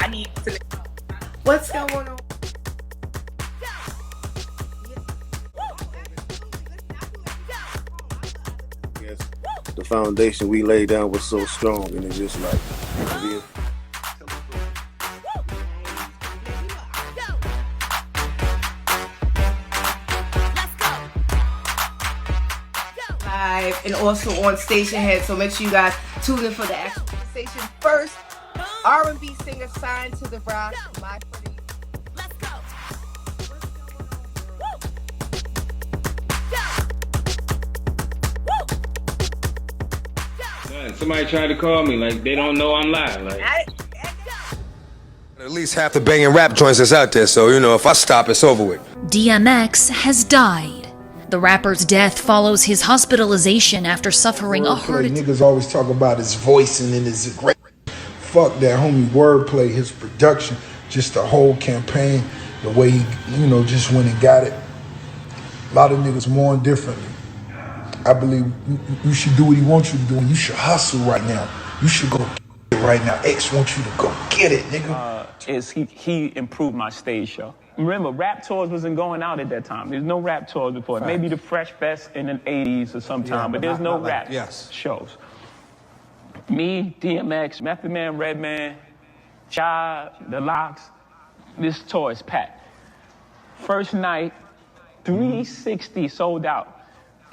I need to. What's going on? Yes, the foundation we laid down was so strong, and it's just like, Live and also on Stationhead, so make sure you guys tune in for the actual station first. R&B singer signed to the rock, my pretty. Let's go. Somebody tried to call me, like they don't know I'm live. Like at least half the banging rap joints that's out there, so if I stop, it's over with. DMX has died. The rapper's death follows his hospitalization after suffering a heart attack. Niggas always talk about his voice and his great. Fuck that homie wordplay, his production, just the whole campaign, the way he, just went and got it. A lot of niggas mourn differently. I believe you should do what he wants you to do. You should hustle right now. You should go get it right now. X wants you to go get it, nigga. He improved my stage show. Remember, rap tours wasn't going out at that time. There's no rap tours before. Right. Maybe the Fresh Fest in the 80s or sometime, but there's no rap shows. Me, DMX, Method Man, Redman, Child, The Locks, this tour is packed. First night, 360 sold out.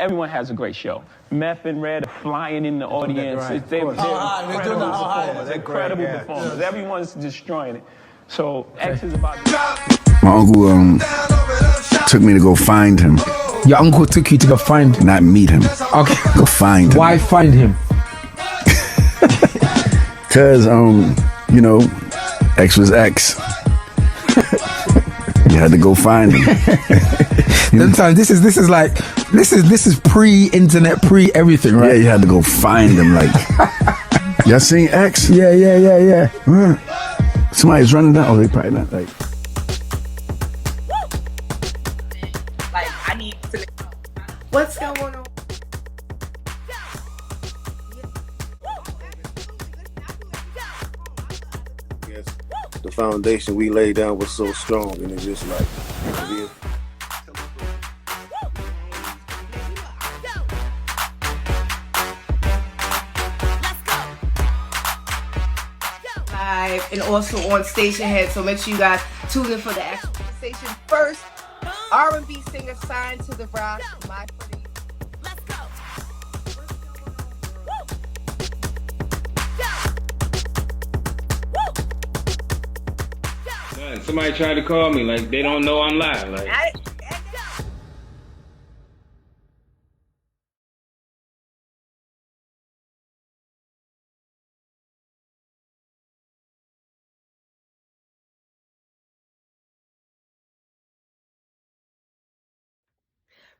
Everyone has a great show. Meth and Red are flying in the audience. Right. They're incredible performers. Everyone's destroying it. So X is about My uncle took me to go find him. Your uncle took you to go find him? Not meet him. Okay. Go find him. Why find him? Cause X was X. You had to go find him. Sometimes this is pre-internet, pre-everything, right? Yeah, you had to go find him. Like, y'all seen X? Yeah. Somebody's running down. Oh, they probably not. Like, I need to. What's going on? yes, the foundation we laid down was so strong, and it's just like, Live and also on Stationhead, so make sure you guys tune in for the actual station first. R&B singer signed to the rock, my pretty. Let's go. somebody tried to call me, like they don't know I'm live. Like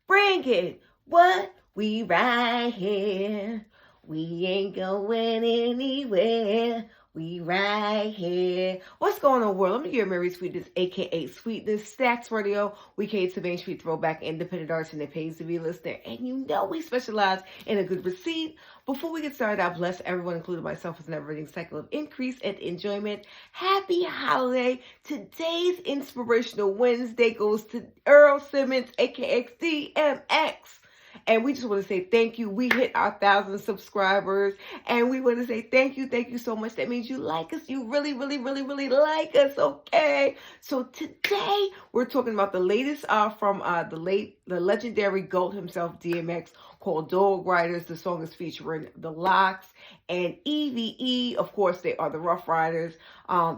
Bring it. What? We right here. We ain't going anywhere. We right here. What's going on, world? Let me give Marysweetness, aka Sweetness, Stacks Radio. We came to Main Street Throwback Independent Arts, and it pays to be a listener. And we specialize in a good receipt. Before we get started, I bless everyone, including myself, with a never-ending cycle of increase and enjoyment. Happy holiday. Today's Inspirational Wednesday goes to Earl Simmons, aka DMX. And we just want to say thank you. We hit our 1,000 subscribers. And we want to say thank you. Thank you so much. That means you like us. You really, really, really, really like us. Okay. So today we're talking about the latest from the legendary GOAT himself, DMX, called Dog Riders. The song is featuring The Locks and EVE. Of course, they are the Rough Riders.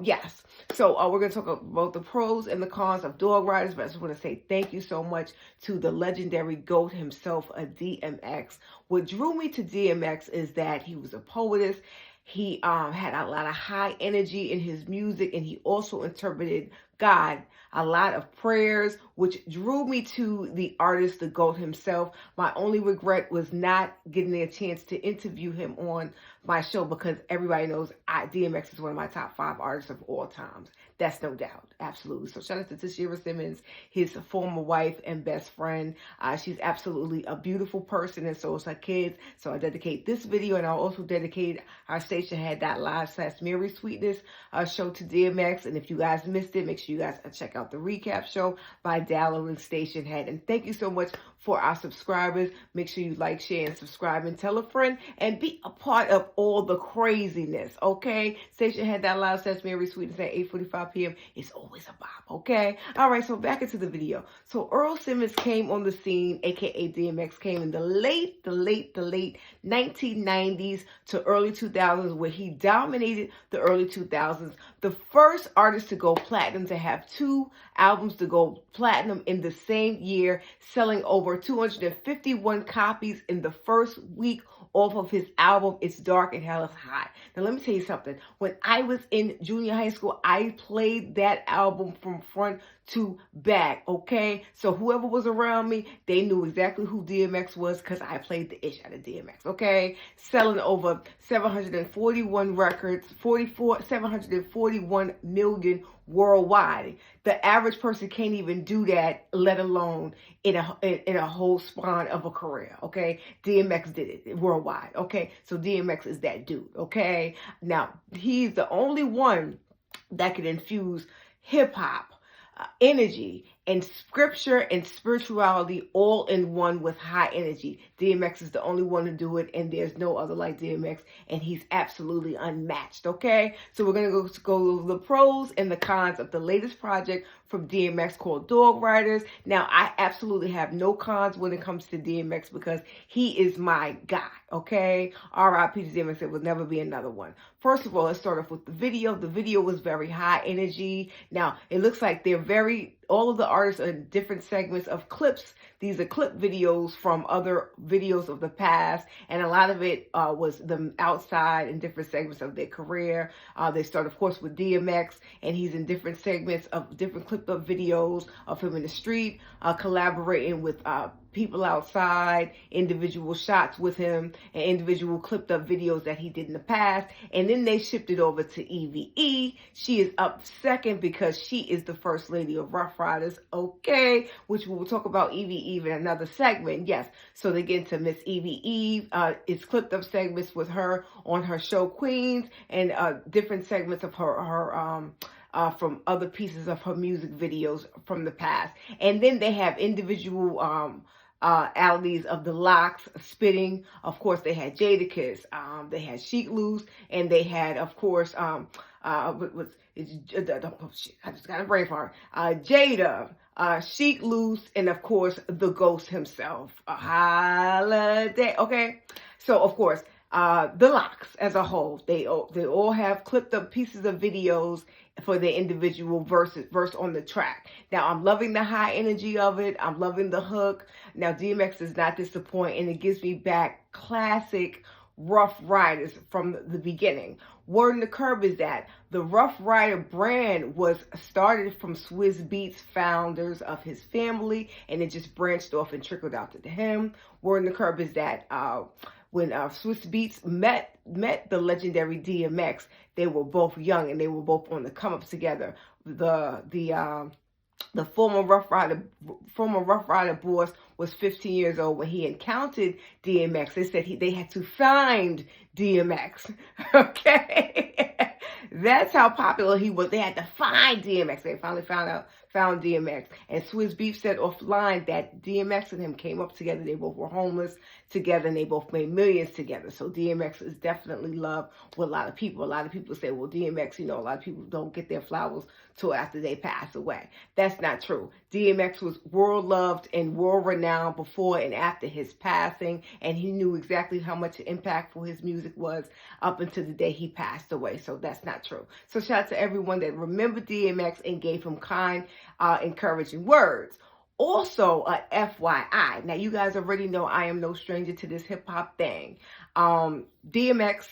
Yes. So we're going to talk about the pros and the cons of Dog Riders, but I just want to say thank you so much to the legendary GOAT himself, DMX. What drew me to DMX is that he was a poetess. He had a lot of high energy in his music, and he also interpreted God, a lot of prayers, which drew me to the artist, the GOAT himself. My only regret was not getting a chance to interview him on my show, because everybody knows DMX is one of my top 5 artists of all times. That's no doubt. Absolutely. So shout out to Tashira Simmons, his former wife and best friend. She's absolutely a beautiful person, and so is her kids. So I dedicate this video, and I'll also dedicate our Stationhead.live / Marysweetness show to DMX. And if you guys missed it, make sure you guys check out the recap show by downloading Stationhead. And thank you so much for our subscribers. Make sure you like, share, and subscribe, and tell a friend, and be a part of all the craziness, okay? Stationhead.live / Marysweetness at 8:45 p.m. It's always a bop, okay? All right, so back into the video. So Earl Simmons came on the scene, aka DMX, came in the late 1990s to early 2000s, where he dominated the early 2000s. The first artist to go platinum, to have 2 albums to go platinum in the same year, selling over 251 copies in the first week off of his album, It's Dark and Hell is Hot. Now, let me tell you something. When I was in junior high school, I played that album from front to back, okay? So whoever was around me, they knew exactly who DMX was, because I played the ish out of DMX, okay? Selling over 741 records, 741 million worldwide. The average person can't even do that, let alone in a whole span of a career, okay? DMX did it worldwide, okay? So DMX is that dude, okay? Now, he's the only one that can infuse hip-hop, energy, and scripture and spirituality all in one with high energy. DMX is the only one to do it, and there's no other like DMX, and he's absolutely unmatched, okay? So we're going to go over the pros and the cons of the latest project from DMX called Dog Riders. Now, I absolutely have no cons when it comes to DMX, because he is my guy, okay? R.I.P. to DMX, there will never be another one. First of all, let's start off with the video. The video was very high energy. Now, it looks like all of the artists are in different segments of clips. These are clip videos from other videos of the past, and a lot of it was them outside in different segments of their career. They start, of course, with DMX, and he's in different segments of different clip up videos of him in the street, collaborating with people outside, individual shots with him, and individual clipped up videos that he did in the past. And then they shipped it over to EVE. She is up second because she is the first lady of Rough Riders, okay, which we'll talk about EVE in another segment. Yes, so they get into Miss EVE. It's clipped up segments with her on her show Queens, and different segments of her from other pieces of her music videos from the past. And then they have individual alleys of the Locks spitting. Of course, they had Jadakiss, they had Sheek Loose, and they had, of course, I just got a brain fart. Jada, Sheek Loose, and of course, the Ghost himself, Holiday. Okay, so of course, the Locks as a whole, they all have clipped up pieces of videos for their individual verse on the track. Now, I'm loving the high energy of it. I'm loving the hook. Now, DMX does not disappoint, and it gives me back classic Rough Riders from the beginning. Word on the curb is that the Rough Rider brand was started from Swizz Beatz founders of his family, and it just branched off and trickled out to him. Word on the curb is that when Swizz Beatz met the legendary DMX, they were both young and they were both on the come up together. The former Rough Rider boss was 15 years old when he encountered DMX. They said they had to find DMX. Okay, that's how popular he was. They had to find DMX. They finally found DMX. And Swizz Beatz said offline that DMX and him came up together. They both were homeless together, and they both made millions together. So DMX is definitely loved with a lot of people. A lot of people say, well, DMX, a lot of people don't get their flowers till after they pass away. That's not true. DMX was world loved and world renowned before and after his passing, and he knew exactly how much impactful his music was up until the day he passed away. So that's not true. So shout out to everyone that remembered DMX and gave him kind, encouraging words. Also, FYI, now you guys already know I am no stranger to this hip hop thing. DMX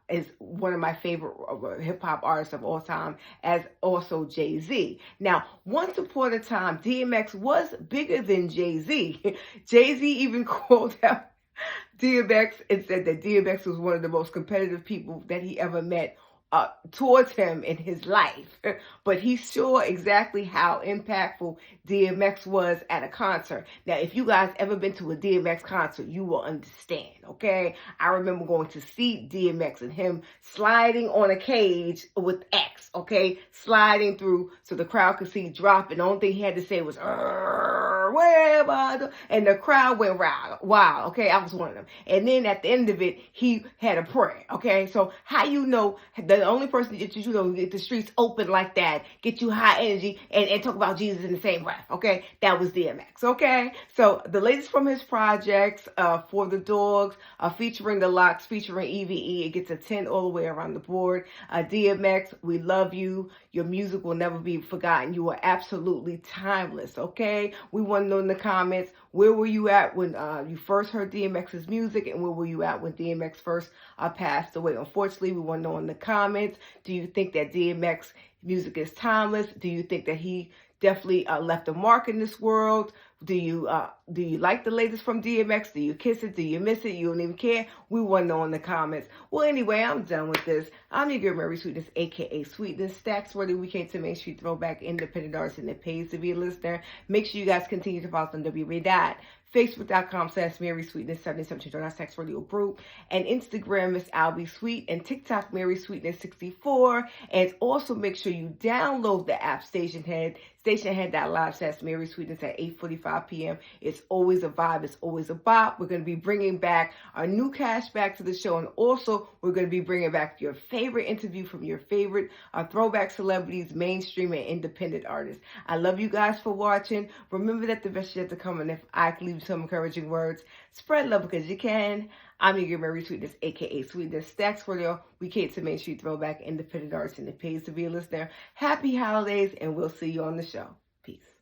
is one of my favorite hip hop artists of all time, as also Jay-Z. Now, once upon a time, DMX was bigger than Jay-Z. Jay-Z even called out DMX and said that DMX was one of the most competitive people that he ever met towards him in his life. But he saw exactly how impactful DMX was at a concert. Now, if you guys ever been to a DMX concert, you will understand, okay? I remember going to see DMX and him sliding on a cage with X, okay? Sliding through so the crowd could see drop, and the only thing he had to say was, and the crowd went wild, okay? I was one of them. And then at the end of it, he had a prayer, okay? So how you know the only person that you know get the streets open like that, get you high energy, and talk about Jesus in the same breath, okay? That was DMX, okay? So the latest from his projects, For the Dogs, featuring the Locks, featuring EVE, it gets a 10 all the way around the board. DMX, we love you. Your music will never be forgotten. You are absolutely timeless, okay? We want to know in the comments, where were you at when you first heard DMX's music, and where were you at when DMX first passed away? Unfortunately, we want to know in the comments, do you think that DMX music is timeless? Do you think that he definitely left a mark in this world? Do you like the latest from DMX? Do you kiss it? Do you miss it? You don't even care? We want to know in the comments. Well, anyway, I'm done with this. I'm your girl, Marysweetness, aka Sweetness. Stacks Worthy, we came to Main Street Throwback, independent artist, and it pays to be a listener. Make sure you guys continue to follow us on Facebook.com/MarySweetness77 our Stacks Radio group, and Instagram is AlbieSweet, and TikTok MarySweetness64. And also make sure you download the app Stationhead. Stationhead.live says Marysweetness at 8:45 p.m. It's always a vibe. It's always a bop. We're going to be bringing back our new cash back to the show. And also, we're going to be bringing back your favorite interview from your favorite throwback celebrities, mainstream and independent artists. I love you guys for watching. Remember that the best is yet to come. And if I can leave you some encouraging words, spread love because you can. I'm your girl, Marysweetness, aka Sweetness. Stacks for you. We came to Main Street Throwback, independent artists, and it pays to be a listener. Happy holidays, and we'll see you on the show. Peace.